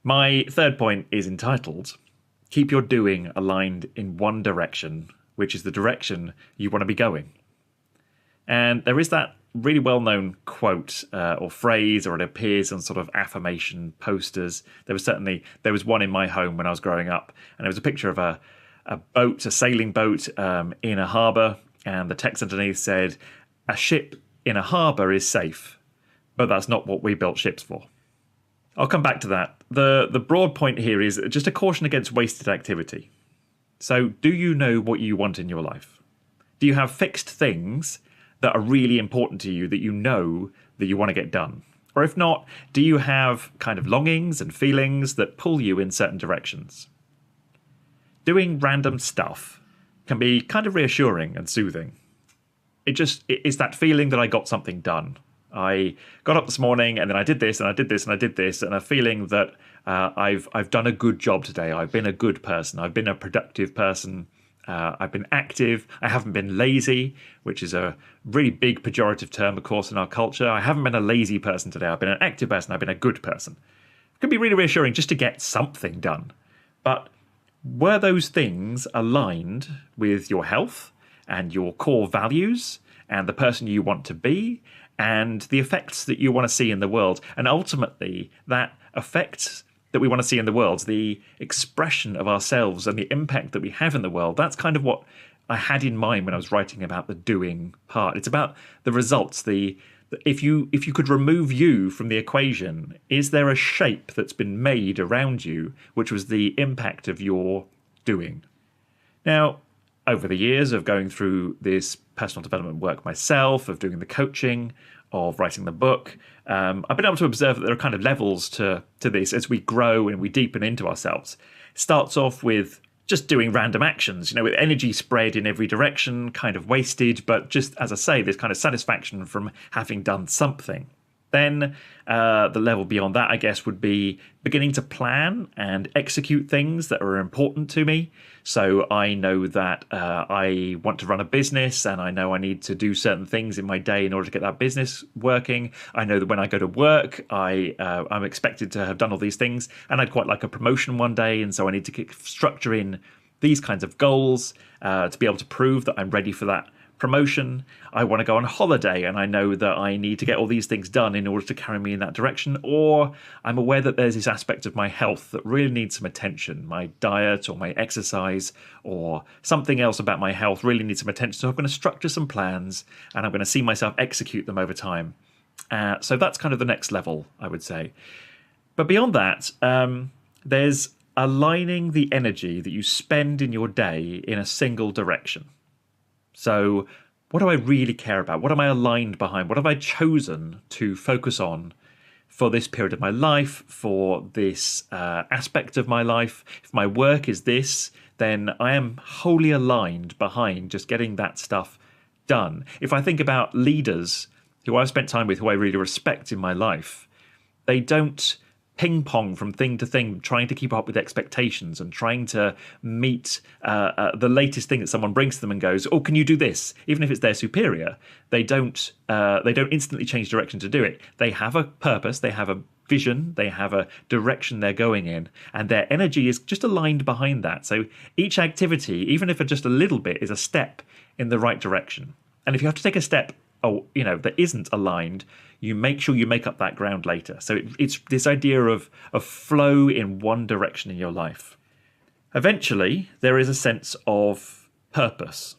My third point is entitled, Keep your doing aligned in one direction, which is the direction you want to be going. And there is that really well-known quote or phrase, or it appears on sort of affirmation posters. There was one in my home when I was growing up, and it was a picture of a sailing boat in a harbour, and the text underneath said, "A ship in a harbour is safe, but that's not what we built ships for." I'll come back to that. The broad point here is just a caution against wasted activity. So, do you know what you want in your life? Do you have fixed things that are really important to you that you know that you want to get done? Or if not, do you have kind of longings and feelings that pull you in certain directions? Doing random stuff can be kind of reassuring and soothing. It's that feeling that I got something done. I got up this morning and then I did this and I did this and I did this, and a feeling that I've done a good job today. I've been a good person. I've been a productive person. I've been active. I haven't been lazy, which is a really big pejorative term, of course, in our culture. I haven't been a lazy person today. I've been an active person. I've been a good person. It can be really reassuring just to get something done. But were those things aligned with your health and your core values and the person you want to be and the effects that you want to see in the world? And ultimately, that effects that we want to see in the world, the expression of ourselves and the impact that we have in the world, that's kind of what I had in mind when I was writing about the doing part. It's about the results. If you could remove you from the equation, is there a shape that's been made around you which was the impact of your doing? Now, over the years of going through this personal development work myself, of doing the coaching, of writing the book, I've been able to observe that there are kind of levels to this as we grow and we deepen into ourselves. It starts off with just doing random actions, with energy spread in every direction, kind of wasted, but just, as I say, this kind of satisfaction from having done something. Then the level beyond that, I guess, would be beginning to plan and execute things that are important to me. So I know that I want to run a business, and I know I need to do certain things in my day in order to get that business working. I know that when I go to work, I'm expected to have done all these things, and I'd quite like a promotion one day, and so I need to structure in these kinds of goals to be able to prove that I'm ready for that promotion. I want to go on holiday, and I know that I need to get all these things done in order to carry me in that direction. Or I'm aware that there's this aspect of my health that really needs some attention. My diet or my exercise or something else about my health really needs some attention. So I'm going to structure some plans, and I'm going to see myself execute them over time. So that's kind of the next level, I would say. But beyond that, there's aligning the energy that you spend in your day in a single direction. So what do I really care about? What am I aligned behind? What have I chosen to focus on for this period of my life, for this aspect of my life? If my work is this, then I am wholly aligned behind just getting that stuff done. If I think about leaders who I've spent time with, who I really respect in my life, they don't ping pong from thing to thing, trying to keep up with expectations and trying to meet the latest thing that someone brings to them and goes, "Oh, can you do this?" Even if it's their superior, they don't instantly change direction to do it. They have a purpose, they have a vision, they have a direction they're going in, and their energy is just aligned behind that. So each activity, even if it's just a little bit, is a step in the right direction. And if you have to take a step, that isn't aligned, you make sure you make up that ground later. So it's this idea of flow in one direction in your life. Eventually, there is a sense of purpose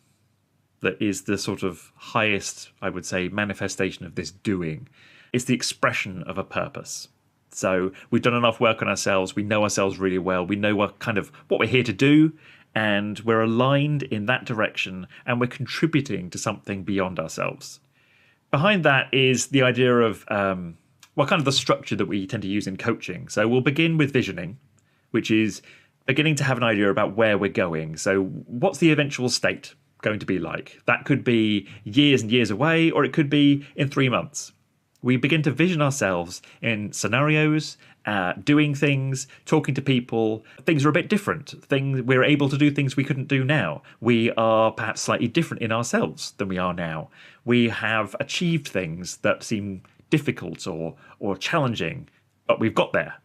that is the sort of highest, I would say, manifestation of this doing. It's the expression of a purpose. So we've done enough work on ourselves. We know ourselves really well. We know what we're here to do, and we're aligned in that direction, and we're contributing to something beyond ourselves. Behind that is the idea of kind of the structure that we tend to use in coaching. So we'll begin with visioning, which is beginning to have an idea about where we're going. So what's the eventual state going to be like? That could be years and years away, or it could be in 3 months. We begin to vision ourselves in scenarios, doing things, talking to people. Things are a bit different. We're able to do things we couldn't do now. We are perhaps slightly different in ourselves than we are now. We have achieved things that seem difficult or challenging, but we've got there.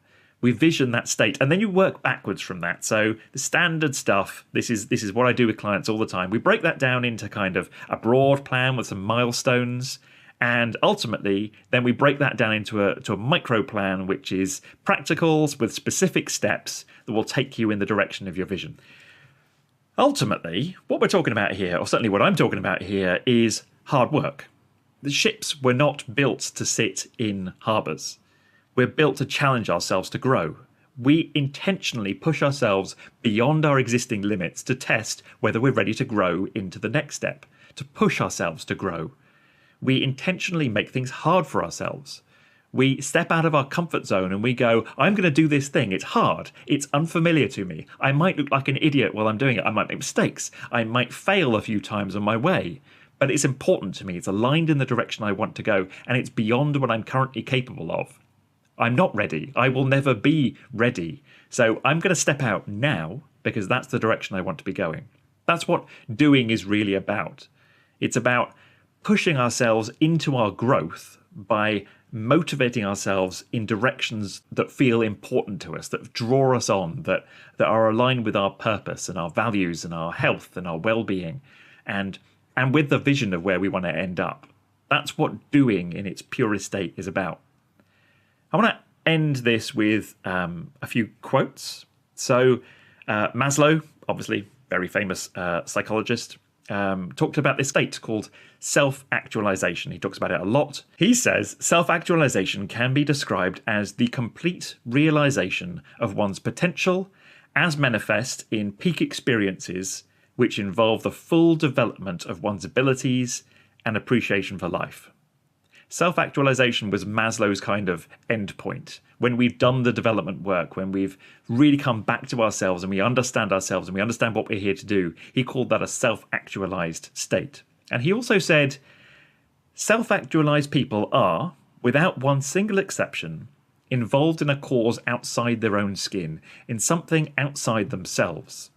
We vision that state, and then you work backwards from that. So the standard stuff, this is what I do with clients all the time. We break that down into kind of a broad plan with some milestones. And ultimately, then we break that down into a micro plan, which is practicals with specific steps that will take you in the direction of your vision. Ultimately, what we're talking about here, or certainly what I'm talking about here, is hard work. The ships were not built to sit in harbours. We're built to challenge ourselves to grow. We intentionally push ourselves beyond our existing limits to test whether we're ready to grow into the next step, to push ourselves to grow. We intentionally make things hard for ourselves. We step out of our comfort zone and we go, I'm going to do this thing. It's hard. It's unfamiliar to me. I might look like an idiot while I'm doing it. I might make mistakes. I might fail a few times on my way. But it's important to me. It's aligned in the direction I want to go, and it's beyond what I'm currently capable of. I'm not ready. I will never be ready. So I'm going to step out now because that's the direction I want to be going. That's what doing is really about. It's about pushing ourselves into our growth by motivating ourselves in directions that feel important to us, that draw us on, that are aligned with our purpose and our values and our health and our well-being, and with the vision of where we want to end up. That's what doing in its purest state is about. I want to end this with a few quotes. So Maslow, obviously very famous psychologist, talked about this state called self-actualization. He talks about it a lot. He says self-actualization can be described as the complete realization of one's potential as manifest in peak experiences which involve the full development of one's abilities and appreciation for life. Self-actualization was Maslow's kind of end point. When we've done the development work, when we've really come back to ourselves and we understand ourselves and we understand what we're here to do, he called that a self-actualized state. And he also said, self-actualized people are, without one single exception, involved in a cause outside their own skin, in something outside themselves.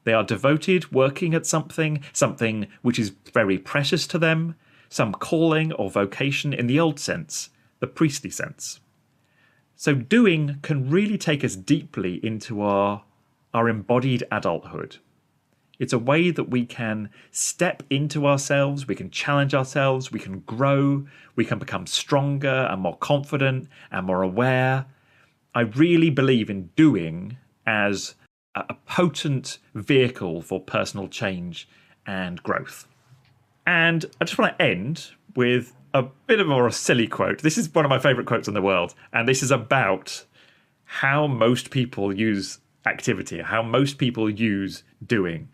They are devoted, working at something which is very precious to them, some calling or vocation in the old sense, the priestly sense. So doing can really take us deeply into our embodied adulthood. It's a way that we can step into ourselves, we can challenge ourselves, we can grow, we can become stronger and more confident and more aware. I really believe in doing as a potent vehicle for personal change and growth. And I just want to end with a bit of a silly quote. This is one of my favourite quotes in the world, and this is about how most people use activity, how most people use doing.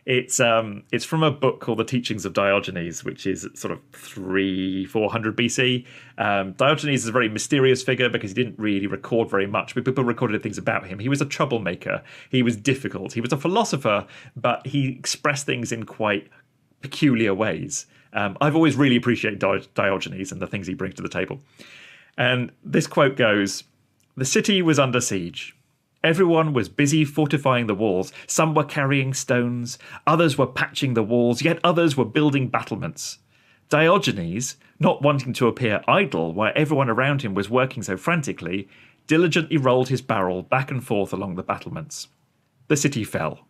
It's from a book called The Teachings of Diogenes, which is sort of 300-400 BC. Diogenes is a very mysterious figure because he didn't really record very much, but people recorded things about him. He was a troublemaker. He was difficult. He was a philosopher, but he expressed things in quite peculiar ways. I've always really appreciated Diogenes and the things he brings to the table. And this quote goes, "The city was under siege. Everyone was busy fortifying the walls. Some were carrying stones, others were patching the walls, yet others were building battlements. Diogenes, not wanting to appear idle while everyone around him was working so frantically, diligently rolled his barrel back and forth along the battlements. The city fell."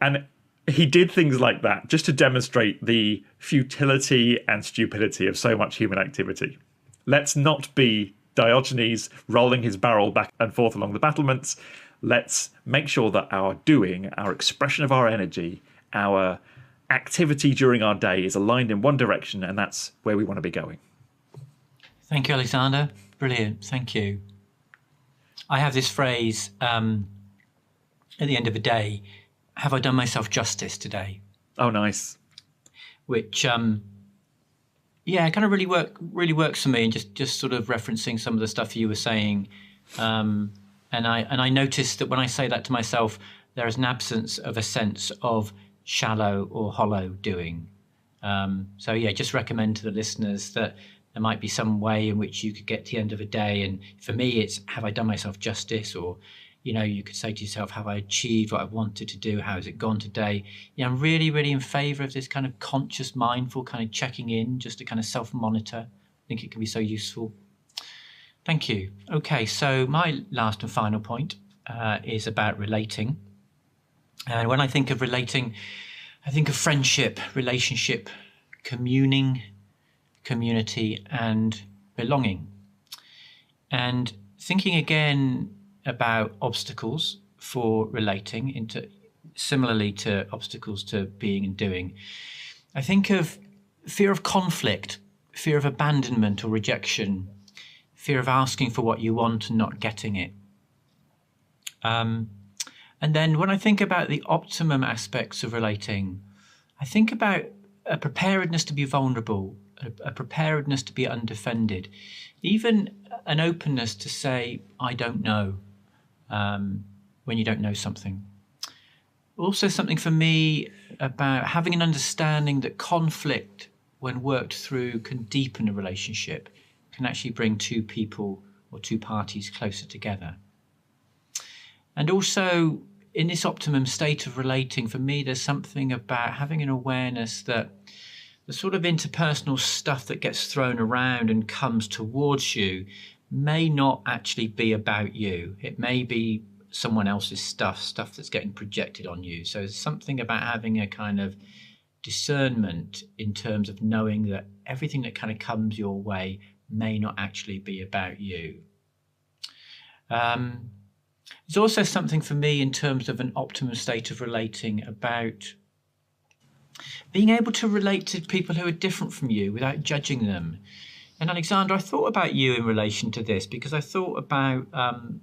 And he did things like that just to demonstrate the futility and stupidity of so much human activity. Let's not be Diogenes rolling his barrel back and forth along the battlements. Let's make sure that our doing, our expression of our energy, our activity during our day is aligned in one direction, and that's where we want to be going. Thank you, Alexander. Brilliant. Thank you. I have this phrase at the end of a day, have I done myself justice today? Oh, nice. Which, kind of really works for me, and just sort of referencing some of the stuff you were saying. And I noticed that when I say that to myself, there is an absence of a sense of shallow or hollow doing. Just recommend to the listeners that there might be some way in which you could get to the end of a day. And for me, it's, have I done myself justice? Or, you could say to yourself, have I achieved what I wanted to do? How has it gone today? I'm really, really in favour of this kind of conscious, mindful kind of checking in, just to kind of self-monitor. I think it can be so useful. Thank you. Okay, so my last and final point is about relating. And when I think of relating, I think of friendship, relationship, communing, community, and belonging. And thinking again about obstacles for relating, similarly to obstacles to being and doing, I think of fear of conflict, fear of abandonment or rejection, fear of asking for what you want and not getting it. And then when I think about the optimum aspects of relating, I think about a preparedness to be vulnerable, a preparedness to be undefended, even an openness to say, I don't know, when you don't know something. Also something for me about having an understanding that conflict, when worked through, can deepen a relationship, can actually bring two people or two parties closer together. And also, in this optimum state of relating, for me, there's something about having an awareness that the sort of interpersonal stuff that gets thrown around and comes towards you may not actually be about you. It may be someone else's stuff that's getting projected on you. So there's something about having a kind of discernment in terms of knowing that everything that kind of comes your way may not actually be about you. There's also something for me in terms of an optimum state of relating about being able to relate to people who are different from you without judging them. And Alexander, I thought about you in relation to this because I thought about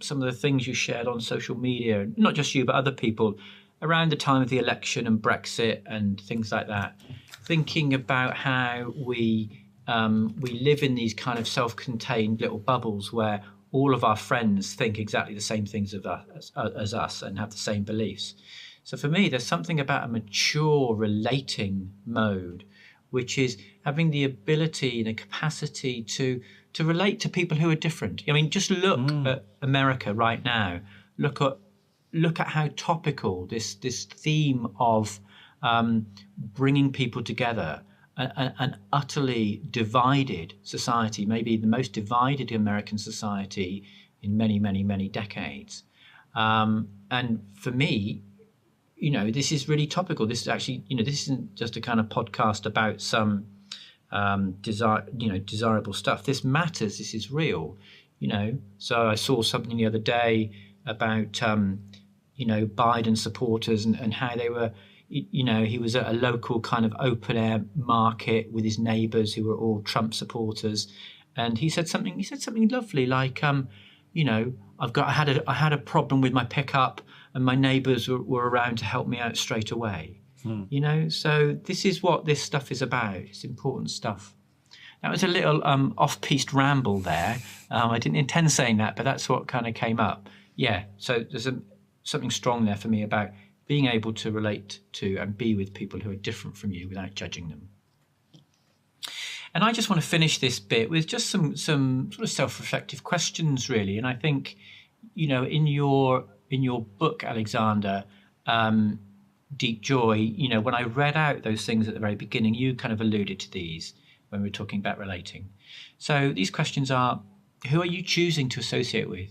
some of the things you shared on social media, not just you, but other people, around the time of the election and Brexit and things like that, thinking about how we live in these kind of self-contained little bubbles where all of our friends think exactly the same things as us and have the same beliefs. So for me, there's something about a mature relating mode, which is having the ability and the capacity to relate to people who are different. I mean, just look at America right now. Look at how topical this theme of bringing people together, an utterly divided society, maybe the most divided American society in many, many, many decades. And for me, this is really topical. This is actually, this isn't just a kind of podcast about some desirable stuff. This matters. This is real. So I saw something the other day about Biden supporters and how they were. He was at a local kind of open air market with his neighbours who were all Trump supporters, and he said something lovely like, I had a problem with my pickup, and my neighbours were around to help me out straight away. So this is what this stuff is about. It's important stuff. That was a little off-piste ramble there. I didn't intend saying that, but that's what kind of came up. Yeah, so there's something strong there for me about being able to relate to and be with people who are different from you without judging them. And I just want to finish this bit with just some sort of self-reflective questions, really. And I think, in your book, Alexander, Deep Joy, when I read out those things at the very beginning, you kind of alluded to these when we were talking about relating. So these questions are, who are you choosing to associate with?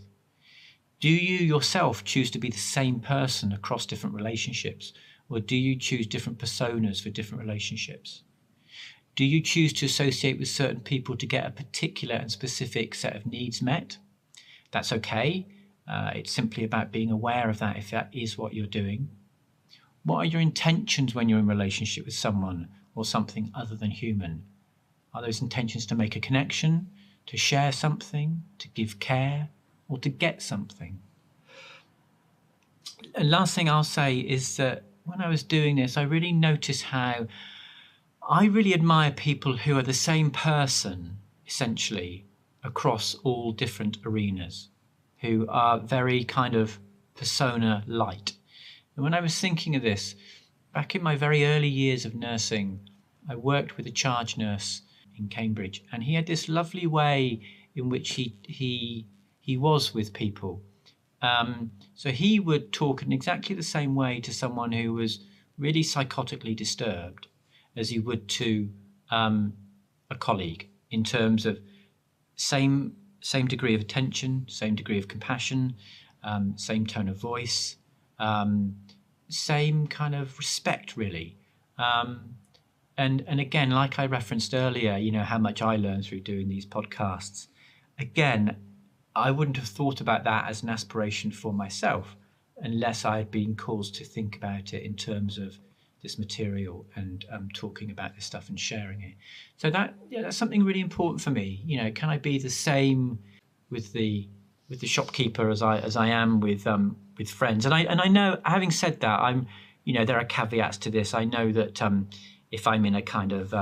Do you yourself choose to be the same person across different relationships, or do you choose different personas for different relationships? Do you choose to associate with certain people to get a particular and specific set of needs met? That's okay. It's simply about being aware of that if that is what you're doing. What are your intentions when you're in relationship with someone or something other than human? Are those intentions to make a connection, to share something, to give care, or to get something? And last thing I'll say is that when I was doing this, I really noticed how I really admire people who are the same person, essentially, across all different arenas, who are very kind of persona light. And when I was thinking of this, back in my very early years of nursing, I worked with a charge nurse in Cambridge, and he had this lovely way in which he was with people. So he would talk in exactly the same way to someone who was really psychotically disturbed as he would to a colleague, in terms of same degree of attention, same degree of compassion, same tone of voice, same kind of respect, really. And again, like I referenced earlier, how much I learned through doing these podcasts. Again, I wouldn't have thought about that as an aspiration for myself unless I had been caused to think about it in terms of this material and talking about this stuff and sharing it. So that's something really important for me. Can I be the same with the shopkeeper as I am with friends. And I know, having said that, there are caveats to this. I know that if I'm in a kind of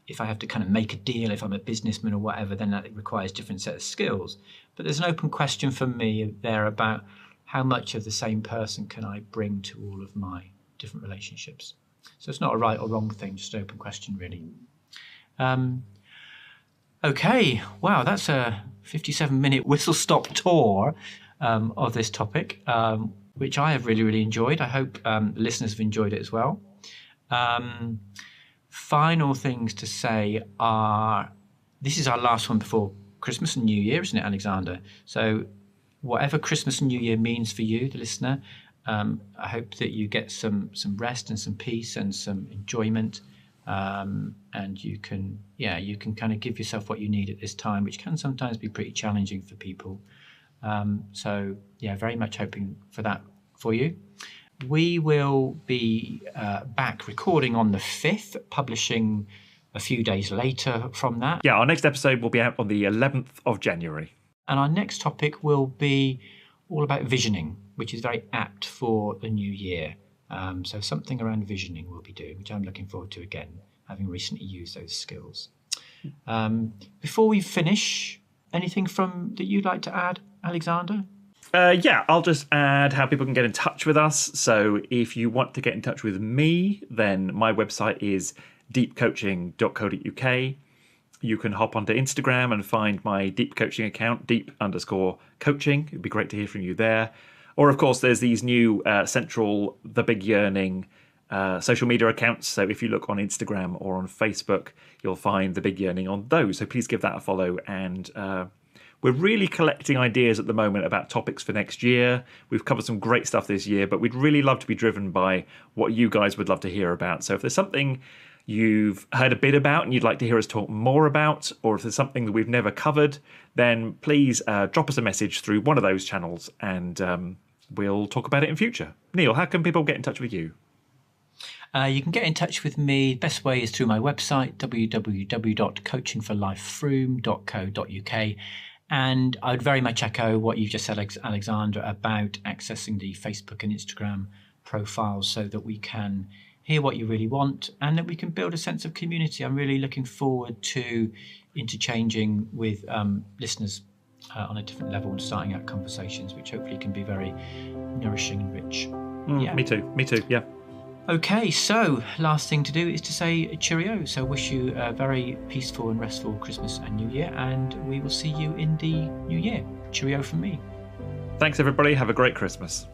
if I have to kind of make a deal, if I'm a businessman or whatever, then that requires different set of skills. But there's an open question for me there about how much of the same person can I bring to all of my different relationships. So it's not a right or wrong thing, just an open question, really. Okay, wow, that's a 57-minute whistle-stop tour of this topic, which I have really, really enjoyed. I hope listeners have enjoyed it as well. Final things to say are, this is our last one before Christmas and New Year, isn't it, Alexander? So whatever Christmas and New Year means for you, the listener, I hope that you get some rest and some peace and some enjoyment. And you can kind of give yourself what you need at this time, which can sometimes be pretty challenging for people. Very much hoping for that for you. We will be back recording on the 5th, publishing a few days later from that. Yeah, our next episode will be out on the 11th of January. And our next topic will be all about visioning, which is very apt for the new year. So something around visioning we'll be doing, which I'm looking forward to again, having recently used those skills. Before we finish, anything that you'd like to add, Alexander? I'll just add how people can get in touch with us. So if you want to get in touch with me, then my website is deepcoaching.co.uk. You can hop onto Instagram and find my deep coaching account, deep_coaching. It'd be great to hear from you there. Or, of course, there's these new central The Big Yearning social media accounts. So if you look on Instagram or on Facebook, you'll find The Big Yearning on those. So please give that a follow. And we're really collecting ideas at the moment about topics for next year. We've covered some great stuff this year, but we'd really love to be driven by what you guys would love to hear about. So if there's something you've heard a bit about and you'd like to hear us talk more about, or if there's something that we've never covered, then please drop us a message through one of those channels and we'll talk about it in future. Neil, how can people get in touch with you? You can get in touch with me. The best way is through my website, www.coachingforlifefroome.co.uk. And I would very much echo what you just said, Alexander, about accessing the Facebook and Instagram profiles so that we can hear what you really want and that we can build a sense of community. I'm really looking forward to interchanging with listeners on a different level and starting out conversations, which hopefully can be very nourishing and rich. Me too, yeah. Okay, so last thing to do is to say cheerio. So wish you a very peaceful and restful Christmas and New Year, and we will see you in the new year. Cheerio from me. Thanks, everybody. Have a great Christmas.